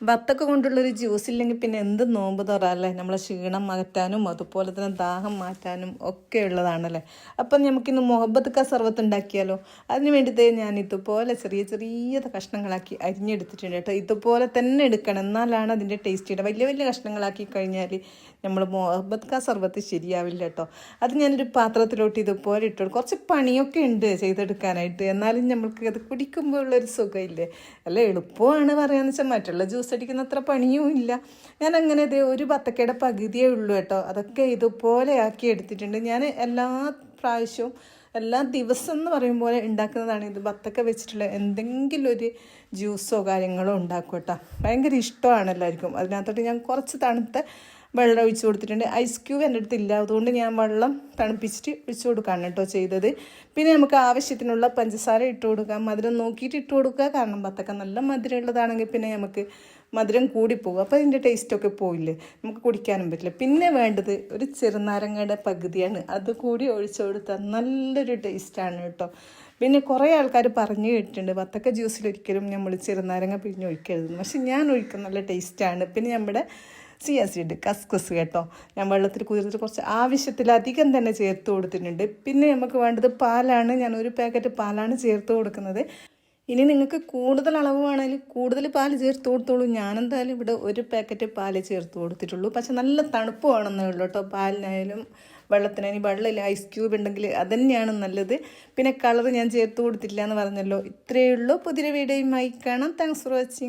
വത്തക്ക കൊണ്ടുള്ളൊരു ജ്യൂസ് ഇല്ലെങ്കിൽ പിന്നെ എന്ത് നോമ്പ് തുറല്ലേ, നമ്മളെ ക്ഷീണം മാറ്റാനും അതുപോലെ തന്നെ ദാഹം മാറ്റാനും ഒക്കെ ഉള്ളതാണല്ലേ. അപ്പം നമുക്കിന്ന് മുഹബത്ത് ക സർവത്ത് ഉണ്ടാക്കിയാലോ. അതിന് വേണ്ടിയിട്ട് ഞാൻ ഇതുപോലെ ചെറിയ ചെറിയ കഷ്ണങ്ങളാക്കി അരിഞ്ഞെടുത്തിട്ടുണ്ട് കേട്ടോ. ഇതുപോലെ തന്നെ എടുക്കണം, എന്നാലാണ് അതിൻ്റെ ടേസ്റ്റ് ഇടുക. വലിയ വലിയ കഷ്ണങ്ങളാക്കി കഴിഞ്ഞാൽ നമ്മൾ മുഹബത്ത് ക സർവത്ത് ശരിയാവില്ല കേട്ടോ. അത് ഞാനൊരു പാത്രത്തിലോട്ട് ഇതുപോലെ ഇട്ടു. കുറച്ച് പണിയൊക്കെ ഉണ്ട് ചെയ്തെടുക്കാനായിട്ട്, എന്നാലും നമ്മൾക്ക് അത് കുടിക്കുമ്പോൾ ഉള്ളൊരു സുഖമില്ലേ. അല്ല എളുപ്പമാണ് പറയാന്ന് വെച്ചാൽ, മറ്റുള്ള ജ്യൂസ് അടിക്കുന്ന അത്ര പണിയും ഇല്ല. ഞാൻ അങ്ങനെ ഒരു ബത്തക്കയുടെ പകുതിയേ ഉള്ളൂ കേട്ടോ. അതൊക്കെ ഇതുപോലെ ആക്കി എടുത്തിട്ടുണ്ട്. ഞാൻ എല്ലാ പ്രാവശ്യവും എല്ലാ ദിവസം എന്ന് പറയുമ്പോൾ ഉണ്ടാക്കുന്നതാണ് ഇത്. ബത്തക്ക വെച്ചിട്ടുള്ള എന്തെങ്കിലും ഒരു ജ്യൂസോ കാര്യങ്ങളോ ഉണ്ടാക്കും കേട്ടോ. ഭയങ്കര ഇഷ്ടമാണ് എല്ലാവർക്കും. അതിനകത്തോട്ട് ഞാൻ കുറച്ച് തണുത്ത വെള്ളം ഒഴിച്ച് കൊടുത്തിട്ടുണ്ട്. ഐസ് ക്യൂബ് എൻ്റെ അടുത്ത് ഇല്ല, അതുകൊണ്ട് ഞാൻ വെള്ളം തണുപ്പിച്ചിട്ട് ഒഴിച്ചു കൊടുക്കുകയാണ് കേട്ടോ ചെയ്തത്. പിന്നെ നമുക്ക് ആവശ്യത്തിനുള്ള പഞ്ചസാര ഇട്ട് കൊടുക്കാം. മധുരം നോക്കിയിട്ട് ഇട്ട് കൊടുക്കുക. കാരണം ബത്തക്ക നല്ല മധുരം ഉള്ളതാണെങ്കിൽ പിന്നെ നമുക്ക് മധുരം കൂടിപ്പോകും, അപ്പോൾ അതിൻ്റെ ടേസ്റ്റൊക്കെ പോയില്ലേ, നമുക്ക് കുടിക്കാനും പറ്റില്ല. പിന്നെ വേണ്ടത് ഒരു ചെറുനാരങ്ങയുടെ പകുതിയാണ്, അതുകൂടി ഒഴിച്ചു കൊടുത്താൽ നല്ലൊരു ടേസ്റ്റാണ് കേട്ടോ. പിന്നെ കുറേ ആൾക്കാർ പറഞ്ഞു കേട്ടിട്ടുണ്ട് ബത്തക്ക ജ്യൂസിൽ ഒരിക്കലും നമ്മൾ ചെറുനാരങ്ങ പിഴിഞ്ഞ് ഒഴിക്കരുതെന്ന്. പക്ഷെ ഞാൻ ഒഴിക്കുന്ന നല്ല ടേസ്റ്റാണ്. പിന്നെ നമ്മുടെ ചിയ സീഡ്, കസ്കസ് കേട്ടോ, ഞാൻ വെള്ളത്തിൽ കുതിർത്തിട്ട് കുറച്ച് ആവശ്യത്തിലധികം തന്നെ ചേർത്ത് കൊടുത്തിട്ടുണ്ട്. പിന്നെ നമുക്ക് വേണ്ടത് പാലാണ്. ഞാൻ ഒരു പാക്കറ്റ് പാലാണ് ചേർത്ത് കൊടുക്കുന്നത്. ഇനി നിങ്ങൾക്ക് കൂടുതൽ അളവ് വേണമെങ്കിൽ കൂടുതൽ പാൽ ചേർത്ത് കൊടുത്തോളൂ. ഞാനെന്തായാലും ഇവിടെ ഒരു പാക്കറ്റ് പാല് ചേർത്ത് കൊടുത്തിട്ടുള്ളൂ. പക്ഷെ നല്ല തണുപ്പ് വേണമെന്നേ ഉള്ളൂ കേട്ടോ പാലിനായാലും വെള്ളത്തിനായാലും. വെള്ളമില്ല, ഐസ് ക്യൂബ് ഉണ്ടെങ്കിൽ അത് തന്നെയാണ് നല്ലത്. പിന്നെ കളർ ഞാൻ ചേർത്ത് കൊടുത്തിട്ടില്ല എന്ന് പറഞ്ഞല്ലോ. ഇത്രയേ ഉള്ളൂ. പുതിയ വീഡിയോയുമായി കാണാം. Thanks for watching.